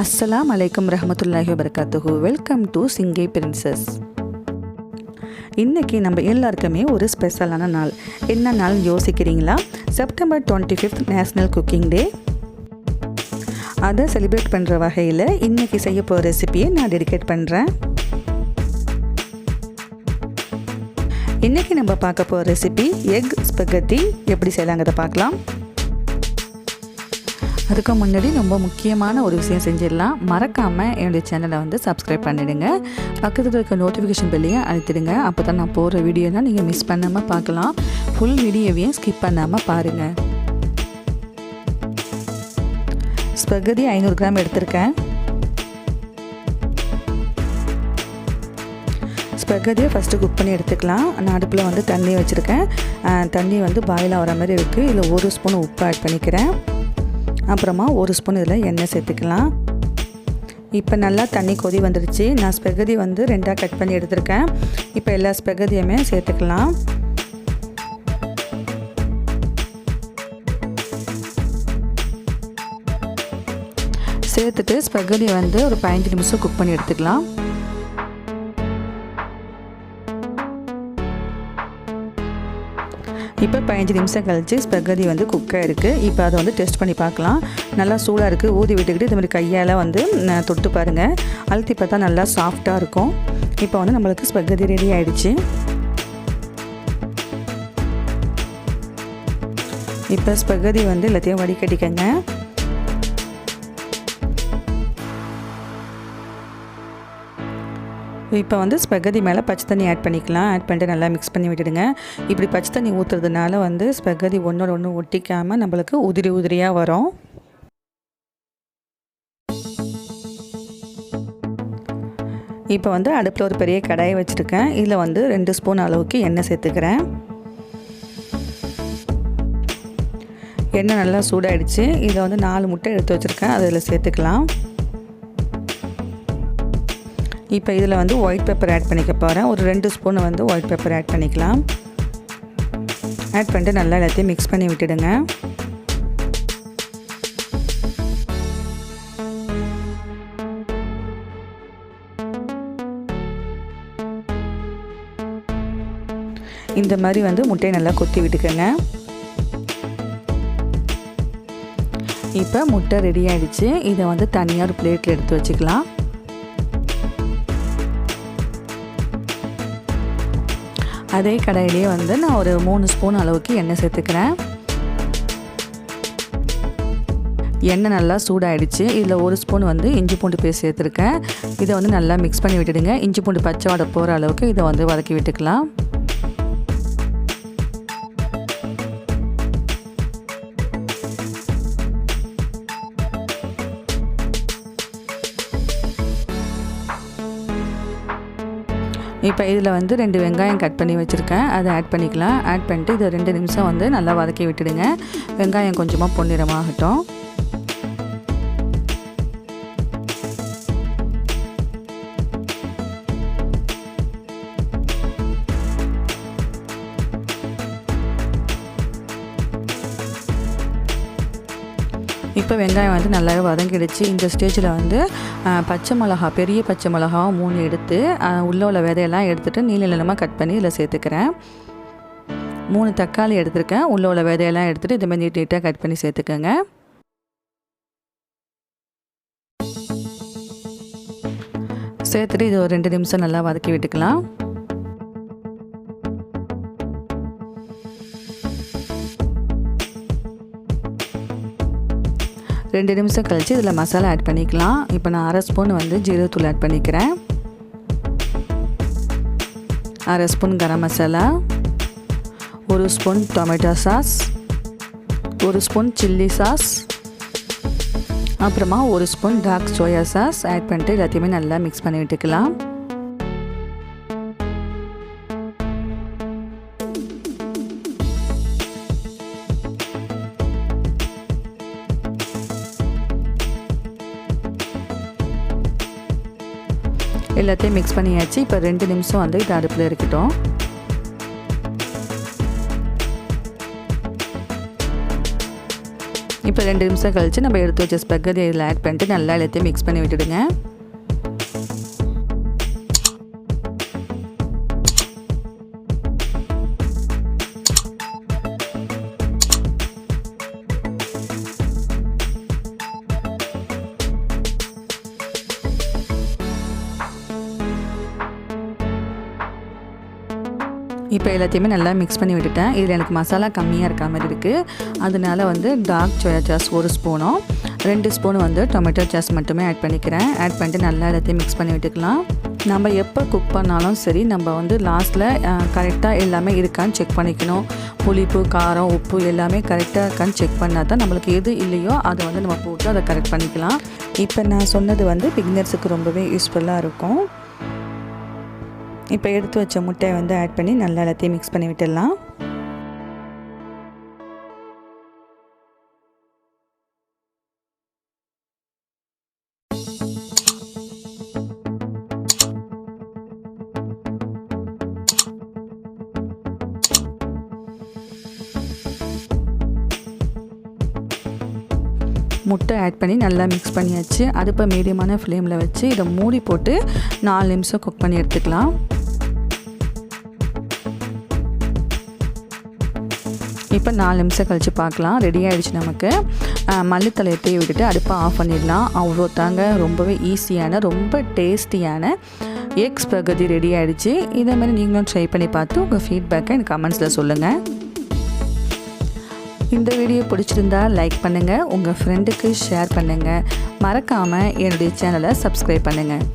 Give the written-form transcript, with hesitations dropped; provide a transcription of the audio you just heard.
அஸ்ஸலாமு அலைக்கும் ரஹ்மத்துல்லாஹி வபரகாத்துஹு. Welcome to singaiprincess. இன்றைக்கி நம்ம எல்லாருக்குமே ஒரு ஸ்பெஷலான நாள். என்ன நாள் யோசிக்கிறீங்களா? செப்டம்பர் 25th நேஷ்னல் குக்கிங் டே. அதை செலிப்ரேட் பண்ணுற வகையில் இன்றைக்கி செய்ய போகிற ரெசிபியை நான் டெடிகேட் பண்ணுறேன். இன்றைக்கி நம்ம பார்க்க போகிற ரெசிபி எக் ஸ்பெகட்டி. எப்படி செய்யலாங்கிறத பார்க்கலாம். அதுக்கு முன்னாடி ரொம்ப முக்கியமான ஒரு விஷயம் செஞ்சிடலாம். மறக்காமல் என்னுடைய சேனலை சப்ஸ்கிரைப் பண்ணிவிடுங்க. பக்கத்தில் இருக்க நோட்டிஃபிகேஷன் பெல்லையும் அழுத்திடுங்க. அப்போ தான் நான் போடுற வீடியோலாம் நீங்கள் மிஸ் பண்ணாமல் பார்க்கலாம். ஃபுல் வீடியோவையும் ஸ்கிப் பண்ணாமல் பாருங்கள். ஸ்பெகட்டி 500 கிராம் எடுத்திருக்கேன். ஸ்பெகட்டியை ஃபஸ்ட்டு குக் பண்ணி எடுத்துக்கலாம். நான் அடுப்பில் தண்ணி வச்சுருக்கேன். தண்ணி பாயில் ஆகிற மாதிரி இருக்குது. இதில் 1 ஸ்பூன் உப்பு ஆட் பண்ணிக்கிறேன். அப்புறமா 1 ஸ்பூன் இதில் எண்ணெய் சேர்த்துக்கலாம். இப்போ நல்லா தண்ணி கொதி வந்துடுச்சு. நான் ஸ்பெகட்டி 2ஆக கட் பண்ணி எடுத்திருக்கேன். இப்போ எல்லா ஸ்பெகட்டியுமே சேர்த்துக்கலாம். சேர்த்துட்டு ஸ்பெகட்டி ஒரு 15 நிமிஷம் குக் பண்ணி எடுத்துக்கலாம். இப்போ 15 நிமிஷம் கழிச்சு ஸ்பெகட்டி குக்காக இருக்குது. இப்போ அதை டெஸ்ட் பண்ணி பார்க்கலாம். நல்லா சூடாக இருக்குது. ஊதி விட்டுக்கிட்டு இது மாதிரி கையால் தொட்டு பாருங்கள். அழுத்தி பார்த்தா நல்லா சாஃப்டாக இருக்கும். இப்போ நம்மளுக்கு ஸ்பெகட்டி ரெடி ஆகிடுச்சு. இப்போ ஸ்பெகட்டி எல்லாத்தையும் வடிகட்டிக்கங்க. இப்போ ஸ்பெகட்டி மேலே பச்சை தண்ணி ஆட் பண்ணிக்கலாம். ஆட் பண்ணிட்டு நல்லா மிக்ஸ் பண்ணி விட்டுடுங்க. இப்படி பச்சை தண்ணி ஊற்றுறதுனால ஸ்பெகட்டி ஒன்றோட ஒன்று ஒட்டிக்காமல் நம்மளுக்கு உதிரி உதிரியாக வரும். இப்போ அடுப்பில் ஒரு பெரிய கடாயை வச்சுருக்கேன். இதில் 2 ஸ்பூன் அளவுக்கு எண்ணெய் சேர்த்துக்கிறேன். எண்ணெய் நல்லா சூடாகிடுச்சு. இதில் 4 முட்டை எடுத்து வச்சுருக்கேன். அதில் சேர்த்துக்கலாம். இப்போ இதில் ஒயிட் பெப்பர் ஆட் பண்ணிக்க போகிறேன். ஒரு 2 ஸ்பூன் ஒயிட் பெப்பர் ஆட் பண்ணிக்கலாம். ஆட் பண்ணிட்டு நல்லா எல்லாத்தையும் மிக்ஸ் பண்ணி விட்டுடுங்க. இந்த மாதிரி முட்டையை நல்லா கொத்தி விட்டுக்கோங்க. இப்போ முட்டை ரெடி ஆகிடுச்சு. இதை தனியாக ஒரு பிளேட்டில் எடுத்து வச்சுக்கலாம். அதே கடாயிலே நான் ஒரு 3 ஸ்பூன் அளவுக்கு எண்ணெய் சேர்த்துக்கிறேன். எண்ணெய் நல்லா சூடாகிடுச்சு. இதில் 1 ஸ்பூன் இஞ்சி பூண்டு பேஸ்ட் சேர்த்துருக்கேன். இதை நல்லா மிக்ஸ் பண்ணி விட்டுடுங்க. இஞ்சி பூண்டு பச்சை வாடை போகிற அளவுக்கு இதை வதக்கி விட்டுக்கலாம். இப்போ இதில் 2 வெங்காயம் கட் பண்ணி வச்சுருக்கேன். அதை ஆட் பண்ணிக்கலாம். ஆட் பண்ணிட்டு இதை 2 நிமிஷம் நல்லா வதக்கி விட்டுடுங்க. வெங்காயம் கொஞ்சமாக பொன்னிறமாகட்டும். இப்போ வெங்காயம் நல்லாவே வதங்கிடுச்சு. இந்த ஸ்டேஜில் பச்சை மிளகா, பெரிய பச்சை மிளகா 3 எடுத்து உள்ள விதையெல்லாம் எடுத்துகிட்டு நீள நீளமாக கட் பண்ணி இதில் சேர்த்துக்கிறேன். 3 தக்காளி எடுத்துருக்கேன். உள்ள விதையெல்லாம் எடுத்துகிட்டு இதுமாதிரி நீட்டாக கட் பண்ணி சேர்த்துக்கோங்க. சேர்த்துட்டு இது ஒரு 2 நிமிஷம் நல்லா வதக்கி விட்டுக்கலாம். ரெண்டு நிமிஷம் கழிச்சு இதில் மசாலா ஆட் பண்ணிக்கலாம். இப்போ நான் 1/2 ஸ்பூன் ஜீரகத்தூள் ஆட் பண்ணிக்கிறேன். 1/2 spoon garam masala, 1 spoon tomato sauce, 1 spoon chilli sauce, அப்புறமா 1 spoon dark soya sauce add பண்ணிட்டு எல்லாத்தையுமே நல்லா மிக்ஸ் பண்ணி விட்டுக்கலாம். எல்லாத்தையும் மிக்ஸ் பண்ணியாச்சு. இப்போ 2 நிமிஷம் இது அடுப்பில் இருக்கட்டும். இப்போ 2 நிமிஷம் கழித்து நம்ம எடுத்து வச்ச ஸ்பெகட்டி இதில் ஆட் பண்ணிட்டு நல்லா எல்லாத்தையும் மிக்ஸ் பண்ணி விட்டுடுங்க. இப்போ எல்லாத்தையுமே நல்லா மிக்ஸ் பண்ணி விட்டுட்டேன். இதில் எனக்கு மசாலா கம்மியாக இருக்க மாதிரி இருக்குது. அதனால வந்து டார்க் சோயா சாஸ் 1 ஸ்பூனும் 2 ஸ்பூன் வந்து டொமேட்டோ சாஸ் மட்டுமே ஆட் பண்ணிக்கிறேன். ஆட் பண்ணிட்டு நல்லா எல்லாத்தையும் மிக்ஸ் பண்ணி விட்டுக்கலாம். நம்ம எப்போ குக் பண்ணாலும் சரி நம்ம வந்து லாஸ்ட்டில் கரெக்டாக எல்லாமே இருக்கான்னு செக் பண்ணிக்கணும். புளிப்பு, காரம், உப்பு எல்லாமே கரெக்டாக இருக்கான்னு செக் பண்ணால் தான் நம்மளுக்கு எது இல்லையோ அதை வந்து நம்ம போட்டு அதை கரெக்ட் பண்ணிக்கலாம். இப்போ நான் சொன்னது வந்து பிகினர்ஸுக்கு ரொம்பவே யூஸ்ஃபுல்லாக இருக்கும். இப்போ எடுத்து வச்ச முட்டையை வந்து ஆட் பண்ணி நல்லா எல்லாத்தையும் மிக்ஸ் பண்ணி விட்டுடலாம். முட்டை ஆட் பண்ணி நல்லா மிக்ஸ் பண்ணியாச்சு. அடுப்பை மீடியமான ஃப்ளேமில் வச்சு இதை மூடி போட்டு 4 நிமிஷம் குக் பண்ணி எடுத்துக்கலாம். இப்போ 4 நிமிஷம் கழித்து பார்க்கலாம். ரெடி ஆகிடுச்சு நமக்கு. மல்லித்தலையை தூவி விட்டுட்டு அடுப்பை ஆஃப் பண்ணிடலாம். அவ்வளோ தாங்க, ரொம்பவே ஈஸியான ரொம்ப டேஸ்டியான எக் ஸ்பெகட்டி ரெடி ஆகிடுச்சு. இதே மாதிரி நீங்களும் ட்ரை பண்ணி பார்த்து உங்கள் ஃபீட்பேக்கை எனக்கு கமெண்ட்ஸில் சொல்லுங்கள். இந்த வீடியோ பிடிச்சிருந்தா லைக் பண்ணுங்கள், உங்கள் ஃப்ரெண்டுக்கு ஷேர் பண்ணுங்கள். மறக்காமல் என்னுடைய சேனலை சப்ஸ்கிரைப் பண்ணுங்கள்.